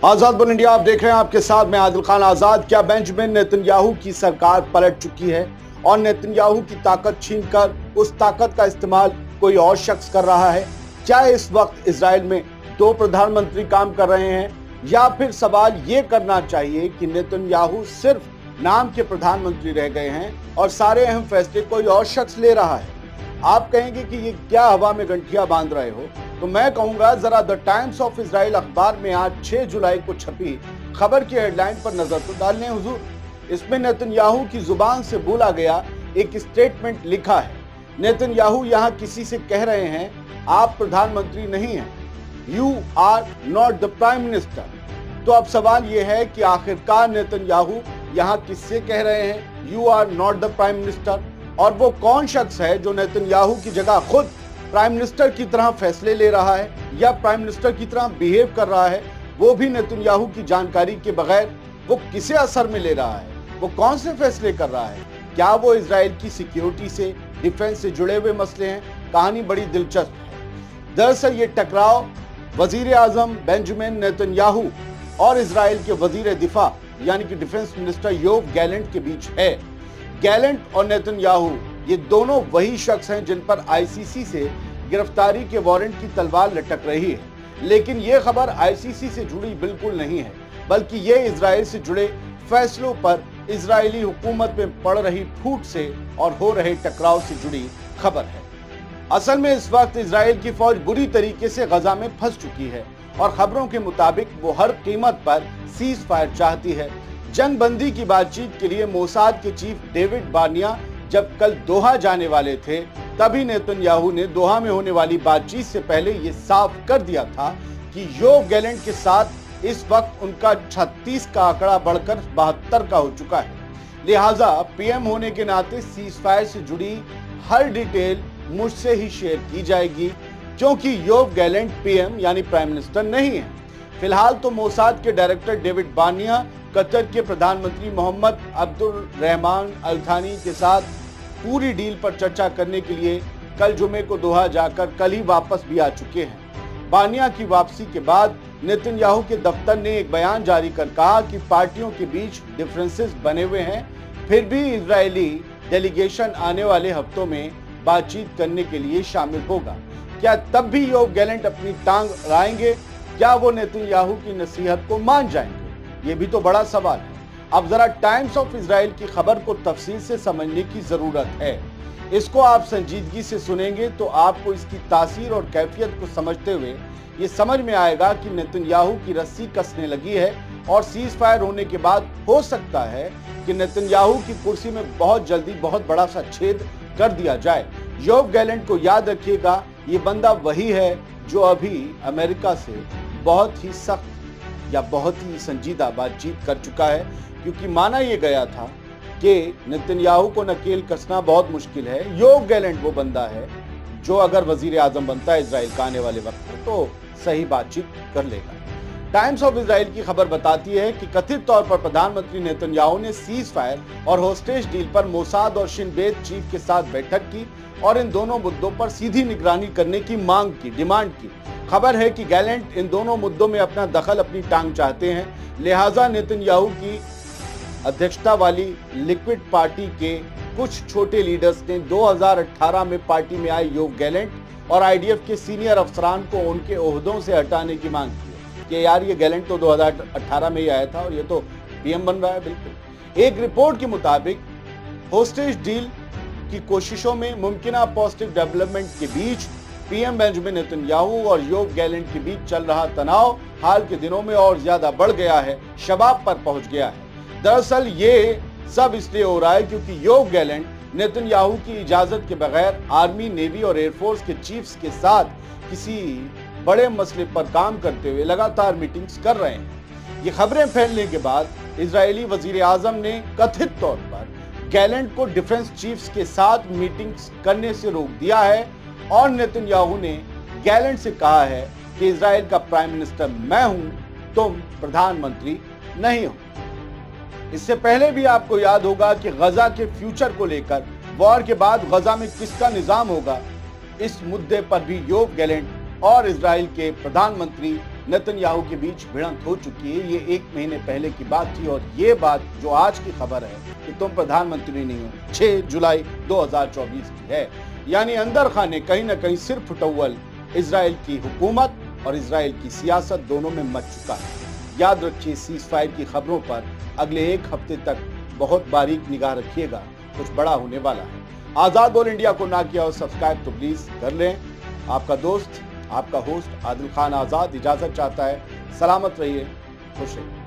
आजाद बोल इंडिया आप देख रहे हैं, आपके साथ मैं आदिल खान आजाद। क्या बेंजामिन नेतन्याहू की सरकार पलट चुकी है और नेतन्याहू की ताकत छीनकर उस ताकत का इस्तेमाल कोई और शख्स कर रहा है? क्या इस वक्त इजराइल में दो प्रधानमंत्री काम कर रहे हैं, या फिर सवाल ये करना चाहिए कि नेतन्याहू सिर्फ नाम के प्रधानमंत्री रह गए हैं और सारे अहम फैसले कोई और शख्स ले रहा है? आप कहेंगे कि ये क्या हवा में गंठिया बांध रहे हो, तो मैं कहूंगा जरा द टाइम्स ऑफ इजराइल अखबार में आज 6 जुलाई को छपी खबर की हेडलाइन पर नजर तो डालने हुजूर। इसमें नेतन्याहू की जुबान से बोला गया एक स्टेटमेंट लिखा है। नेतन्याहू यहाँ किसी से कह रहे हैं आप प्रधानमंत्री नहीं हैं, you are not the prime minister. तो अब सवाल यह है कि आखिरकार नेतन्याहू यहाँ किससे कह रहे हैं you are not the prime minister, और वो कौन शख्स है जो नेतन्याहू की जगह खुद प्राइम मिनिस्टर की तरह फैसले ले रहा है या प्राइम मिनिस्टर की तरह बिहेव कर रहा है, वो भी नेतन्याहू की जानकारी के बगैर। वो किसे असर में ले रहा है, वो कौन से फैसले कर रहा है? क्या वो इजराइल की सिक्योरिटी से, डिफेंस से जुड़े हुए मसले हैं? कहानी बड़ी दिलचस्प है। दरअसल ये टकराव वजीर आजम बेंजामिन नेतन्याहू और इजराइल के वजीर दिफा यानी कि डिफेंस मिनिस्टर योव गैलेंट के बीच है। गैलेंट और नेतन्याहू ये दोनों वही शख्स हैं जिन पर आईसीसी से गिरफ्तारी के वारंट की तलवार लटक रही है। लेकिन ये खबर आईसीसी से जुड़ी बिल्कुल नहीं है, बल्कि ये इजराइल से जुड़े फैसलों पर इजरायली हुकूमत में पड़ रही फूट से और हो रहे टकराव से जुड़ी खबर है। असल में इस वक्त इजराइल की फौज बुरी तरीके से गजा में फंस चुकी है और खबरों के मुताबिक वो हर कीमत पर सीज फायर चाहती है। जंग बंदी की बातचीत के लिए मोसाद के चीफ डेविड बार्निया जब कल दोहा जाने वाले थे, तभी नेतन्याहू ने दोहा में होने वाली बातचीत से पहले ये साफ कर दिया था कि योव गैलेंट के साथ इस वक्त उनका 36 का आंकड़ा बढ़कर 72 का हो चुका है। लिहाजा पीएम होने के नाते सीज फायर से जुड़ी हर डिटेल मुझसे ही शेयर की जाएगी, क्योंकि योव गैलेंट पीएम यानी प्राइम मिनिस्टर नहीं है। फिलहाल तो मोसाद के डायरेक्टर डेविड बार्निया कतर के प्रधानमंत्री मोहम्मद अब्दुल रहमान अल थानी के साथ पूरी डील पर चर्चा करने के लिए कल जुमे को दोहा जाकर कल ही वापस भी आ चुके हैं। बार्निया की वापसी के बाद नेतन्याहू के दफ्तर ने एक बयान जारी कर कहा कि पार्टियों के बीच डिफरेंसेस बने हुए हैं, फिर भी इजरायली डेलीगेशन आने वाले हफ्तों में बातचीत करने के लिए शामिल होगा। क्या तब भी योव गैलेंट अपनी टांग अड़ाएंगे? क्या वो नेतन्याहू की नसीहत को मान जाएंगे? ये भी तो बड़ा सवाल है। अब जरा टाइम्स ऑफ इजराइल की खबर को तफसील से समझने की जरूरत है। इसको आप संजीदगी से सुनेंगे तो आपको इसकी तासीर और कैफियत को समझते हुए ये समझ में आएगा कि नेतन्याहू की रस्सी कसने लगी है और सीज फायर होने के बाद हो सकता है कि नेतन्याहू की कुर्सी में बहुत जल्दी बहुत बड़ा सा छेद कर दिया जाए। योव गैलेंट को याद रखिएगा, ये बंदा वही है जो अभी अमेरिका से बहुत ही सख्त या बहुत ही संजीदा बातचीत कर चुका है, क्योंकि माना यह गया था कि नेतन्याहू को नकेल कसना बहुत मुश्किल है। योव गैलेंट वो बंदा है जो अगर वजीर आजम बनता है इजराइल का आने वाले वक्त में तो सही बातचीत कर लेगा। टाइम्स ऑफ इजराइल की खबर बताती है कि कथित तौर पर प्रधानमंत्री नेतन्याहू ने सीज फायर और होस्टेज डील पर मोसाद और शिन बेत चीफ के साथ बैठक की और इन दोनों मुद्दों पर सीधी निगरानी करने की मांग की, डिमांड की। खबर है कि गैलेंट इन दोनों मुद्दों में अपना दखल, अपनी टांग चाहते हैं। लिहाजा नेतन्याहू की अध्यक्षता वाली लिक्विड पार्टी के कुछ छोटे लीडर्स ने 2018 में पार्टी में आए योव गैलेंट और आईडीएफ के सीनियर अफसरान को उनके ओहदों से हटाने की मांग की कि यार ये गैलेंट तो 2018 में ही आया था और ये तो पीएम बन रहा है। बिल्कुल एक रिपोर्ट के मुताबिक होस्टेज डील की कोशिशों में मुमकिना पॉजिटिव डेवलपमेंट के बीच पीएम बेंजामिन नेतन्याहू और योव गैलेंट के बीच चल रहा तनाव हाल के दिनों में और ज्यादा बढ़ गया है, शबाब पर पहुंच गया है। दरअसल ये सब इसलिए हो रहा है क्योंकि योव गैलेंट नेतन्याहू की इजाजत के बगैर आर्मी, नेवी और एयरफोर्स के चीफ्स के साथ किसी बड़े मसले पर काम करते हुए लगातार मीटिंग्स कर रहे हैं। ये खबरें फैलने के बाद इजरायली वजीर आजम ने कथित तौर पर गैलेंट को डिफेंस चीफ्स के साथ मीटिंग्स करने से रोक दिया है और नेतन्याहू ने गैलेंट से कहा है कि इजराइल का प्राइम मिनिस्टर मैं हूं, तुम प्रधानमंत्री नहीं हो। इससे पहले भी आपको याद होगा कि गजा के फ्यूचर को लेकर वॉर के बाद गजा में किसका निजाम होगा, इस मुद्दे पर भी योव गैलेंट और इजराइल के प्रधानमंत्री नेतन्याहू के बीच भिड़ंत हो चुकी है। ये 1 महीने पहले की बात थी और ये बात जो आज की खबर है कि तुम प्रधानमंत्री नहीं हो, 6 जुलाई 2024 की है। यानी अंदर खाने कहीं ना कहीं सिर फुटौल इजराइल की हुकूमत और इजराइल की सियासत दोनों में मच चुका है। याद रखिए, सीज़फायर की खबरों पर अगले 1 हफ्ते तक बहुत बारीक निगाह रखिएगा, कुछ बड़ा होने वाला है। आजाद बोल इंडिया को ना किया हो सब्सक्राइब तो प्लीज कर लें। आपका दोस्त, आपका होस्ट आदिल खान आजाद इजाजत चाहता है। सलामत रहिए, खुश रहिए।